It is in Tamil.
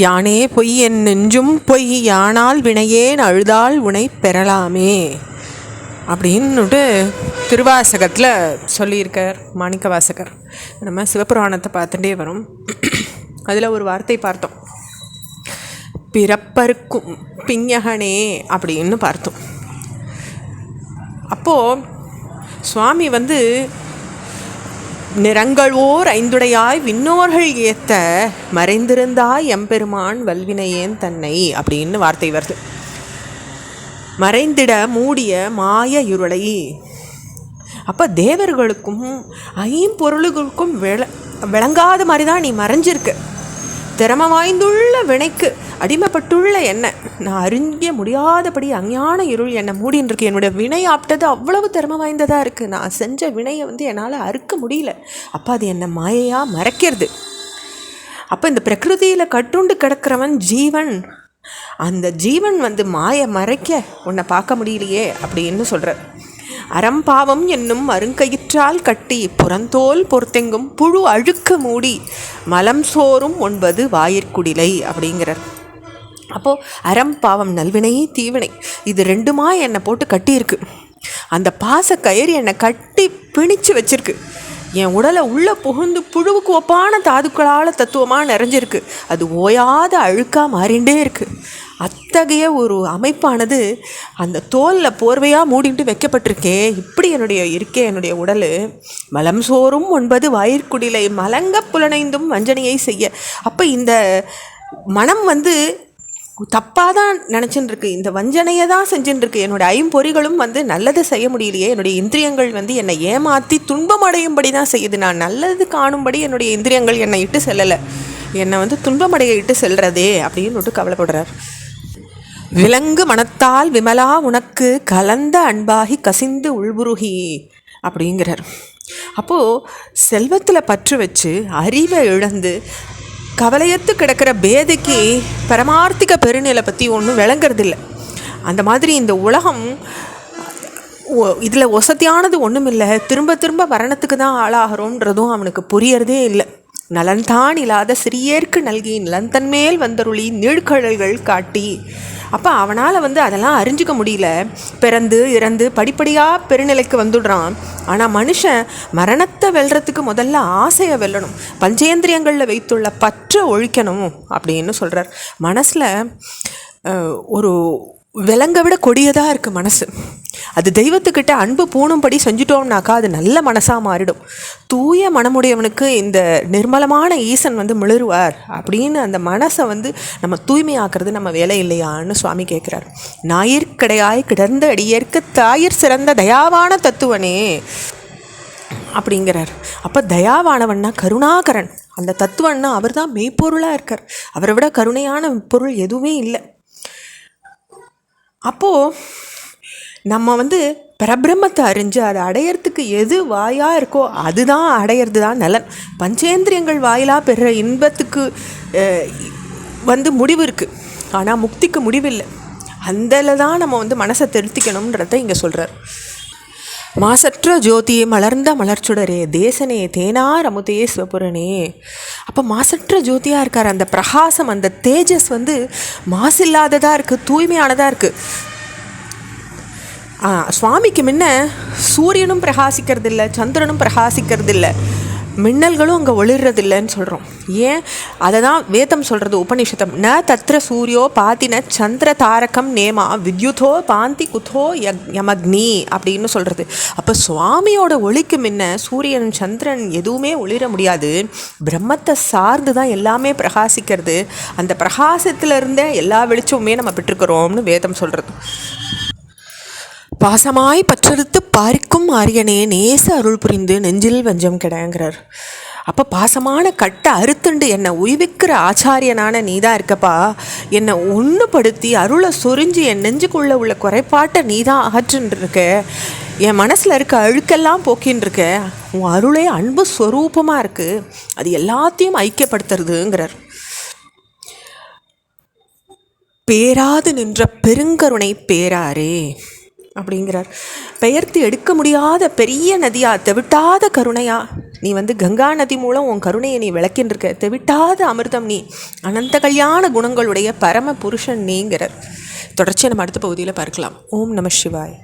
யானே பொய் என் நெஞ்சும் பொய் யானால் வினையேன் அழுதால் உனை பெறலாமே அப்படின்னுட்டு திருவாசகத்தில் சொல்லியிருக்கார் மாணிக்க வாசகர். நம்ம சிவபுராணத்தை பார்த்துட்டே வரோம். அதில் ஒரு வார்த்தை பார்த்தோம், பிறப்பருக்கும் பிஞகனே அப்படின்னு பார்த்தோம். அப்போது சுவாமி நிறங்கள்வோர் ஐந்துடையாய் விண்ணோர்கள் ஏத்த மறைந்திருந்தாய் எம்பெருமான் வல்வினையேன் தன்னை அப்படின்னு வார்த்தை வருது. மறைந்திட மூடிய மாய இருளை. அப்போ தேவர்களுக்கும் ஐம்பொருளுகளுக்கும் விளங்காத மாதிரி தான் நீ மறைஞ்சிருக்க. திறமை வாய்ந்துள்ள வினைக்கு அடிமைப்பட்டுள்ள என்ன நான் அறிஞ்ச முடியாதபடி அஞ்ஞான இருள் என்னை மூடின்னு இருக்கு. என்னுடைய வினை ஆப்டது அவ்வளவு திறமை வாய்ந்ததாக இருக்குது. நான் செஞ்ச வினையை என்னால் அறுக்க முடியல. அப்போ அது என்னை மாயையாக மறைக்கிறது. அப்போ இந்த பிரகிருதியில் கட்டுண்டு கிடக்கிறவன் ஜீவன். அந்த ஜீவன் மாயை மறைக்க உன்னை பார்க்க முடியலையே அப்படின்னு சொல்கிறார். அறம்பாவம் என்னும் அருங்கயிற்றால் கட்டி புறந்தோல் பொறுத்தெங்கும் புழு அழுக்க மூடி மலம் சோறும் 9 வாயிற்குடிலை அப்படிங்கிறார். அப்போது அறம் பாவம் நல்வினை தீவினை இது ரெண்டுமா என்னை போட்டு கட்டியிருக்கு. அந்த பாச கயிறு என்னை கட்டி பிணிச்சு வச்சிருக்கு. என் உடலை உள்ளே புகுந்து புழுவுக்கு ஒப்பான தாதுக்களால் தத்துவமாக நிறைஞ்சிருக்கு. அது ஓயாத அழுக்காக மாறிண்டே இருக்குது. அத்தகைய ஒரு அமைப்பானது அந்த தோலில் போர்வையாக மூடிட்டு வைக்கப்பட்டிருக்கே. இப்படி என்னுடைய உடல் மலம் சோறும் 9 வாயிற்குடிலை மலங்க புலனைந்தும் வஞ்சனையை செய்ய. அப்போ இந்த மனம் தப்பாக தான் நினச்சின்னு இருக்கு. இந்த வஞ்சனையை தான் செஞ்சுன்னு இருக்கு. என்னோடய ஐம்பொறிகளும் நல்லதை செய்ய முடியலையே. என்னுடைய இந்திரியங்கள் என்னை ஏமாற்றி துன்பம் அடையும்படி தான் செய்யுது. நான் நல்லது காணும்படி என்னுடைய இந்திரியங்கள் என்னை இட்டு செல்லலை, என்னை துன்பமடைய இட்டு செல்றதே அப்படின்னு கவலைப்படுறார். விலங்கு மனத்தால் விமலா உனக்கு கலந்த அன்பாகி கசிந்து உள்புருகி அப்படிங்கிறார். அப்போது செல்வத்தில் பற்று வச்சு அறிவை இழந்து கவலையத்து கிடக்கிற பேதைக்கு பரமார்த்திக பெருநிலை பற்றி ஒன்றும் விளங்குறதில்லை. அந்த மாதிரி இந்த உலகம் இதில் ஒசத்தியானது ஒன்றும் இல்லை. திரும்ப திரும்ப மரணத்துக்கு தான் ஆளாகிறோன்றதும் அவனுக்கு புரியறதே இல்லை. நலன்தான் இல்லாத சிறியேற்கு நல்கி நிலந்தன்மேல் வந்தருளி நீழ்கழல்கள் காட்டி. அப்போ அவனால் அதெல்லாம் அறிஞ்சிக்க முடியல. பிறந்து இறந்து படிப்படியாக பெருநிலைக்கு வந்துடுறான். ஆனால் மனுஷன் மரணத்தை வெல்றதுக்கு முதல்ல ஆசையை வெல்லணும், பஞ்சேந்திரியங்களில் வைத்துள்ள பற்றை ஒழிக்கணும் அப்படின்னு சொல்கிறார். மனசில் ஒரு விலங்கை விட கொடியதாக இருக்குது மனசு. அது தெய்வத்துக்கிட்ட அன்பு பூணும்படி செஞ்சுட்டோம்னாக்கா அது நல்ல மனசாக மாறிடும். தூய மனமுடையவனுக்கு இந்த நிர்மலமான ஈசன் மிளறுவார் அப்படின்னு அந்த மனசை நம்ம தூய்மையாக்குறது நம்ம வேலை இல்லையான்னு சுவாமி கேட்குறார். ஞாயிற்கடையாய் கிடந்த அடியேற்கு தாயிற் சிறந்த தயாவான தத்துவனே அப்படிங்கிறார். அப்போ தயாவானவன்னா கருணாகரன். அந்த தத்துவன்னா அவர் தான் மெய்ப்பொருளாக இருக்கார். அவரை விட கருணையான பொருள் எதுவுமே இல்லை. அப்போது நம்ம பரபிரம்மத்தை அறிஞ்சு அதை அடையிறதுக்கு எது வாயாக இருக்கோ அதுதான் அடையிறது தான் நலன். பஞ்சேந்திரியங்கள் வாயிலாக பெறுற இன்பத்துக்கு முடிவு இருக்குது, ஆனால் முக்திக்கு முடிவில்லை. அதில் தான் நம்ம மனசை திருத்திக்கணுன்றத இங்கே சொல்கிறார். மாசற்ற ஜோதியே மலர்ந்த மலர்ச்சுடரே தேசனே தேனார் அமுதே சிவபுரனே. அப்போ மாசற்ற ஜோதியாக இருக்கார். அந்த பிரகாசம், அந்த தேஜஸ் மாசில்லாததாக இருக்குது, தூய்மையானதாக இருக்குது. சுவாமிக்கு முன்ன சூரியனும் பிரகாசிக்கிறதில்லை, சந்திரனும் பிரகாசிக்கிறதில்லை, மின்னல்களும் அங்கே ஒளிர்றதில்லைன்னு சொல்கிறோம். ஏன்? அதை தான் வேதம் சொல்கிறது, உபநிஷதம். ந தத்ர சூரியோ பாத்தின சந்திர தாரகம் நேமா வித்யுதோ பாந்தி குதோ யமக்னி அப்படின்னு சொல்கிறது. அப்போ சுவாமியோட ஒளிக்கு முன்ன சூரியன் சந்திரன் எதுவுமே ஒளிர முடியாது. பிரம்மத்தை சார்ந்து தான் எல்லாமே பிரகாசிக்கிறது. அந்த பிரகாசத்திலிருந்தே எல்லா வெளிச்சமுமே நம்ம பெற்றுக்கிறோம்னு வேதம் சொல்கிறது. பாசமாய் பற்றறுத்து பாரிக்கும் ஆரியனே நேச அருள் புரிந்து நெஞ்சில் வஞ்சம் கிடங்கிறார். அப்போ பாசமான கட்டை அறுத்துண்டு என்னை உய்விக்கிற ஆச்சாரியனான நீதான் இருக்கப்பா. என்னை ஒன்றுபடுத்தி அருளை சொரிஞ்சு என் நெஞ்சுக்குள்ளே உள்ள குறைபாட்டை நீதான் அகற்றுன்னு இருக்க. என் மனசில் இருக்க அழுக்கெல்லாம் போக்கின்னு இருக்க. உன் அருளே அன்பு ஸ்வரூபமாக இருக்குது, அது எல்லாத்தையும் ஐக்கியப்படுத்துறதுங்கிறார். பேராது நின்ற பெருங்கருணை பேராரே அப்படிங்கிறார். பெயர்த்து எடுக்க முடியாத பெரிய நதியா, தெவிட்டாத கருணையா, நீ கங்கா நதி மூலம் உன் கருணையை நீ விளக்கின்றிருக்க, தெவிட்டாத அமிர்தம் நீ, அனந்த கல்யாண குணங்களுடைய பரம புருஷன் நீங்கிறார். தொடர்ச்சியை நம்ம அடுத்த பகுதியில் பார்க்கலாம். ஓம் நம சிவாய்.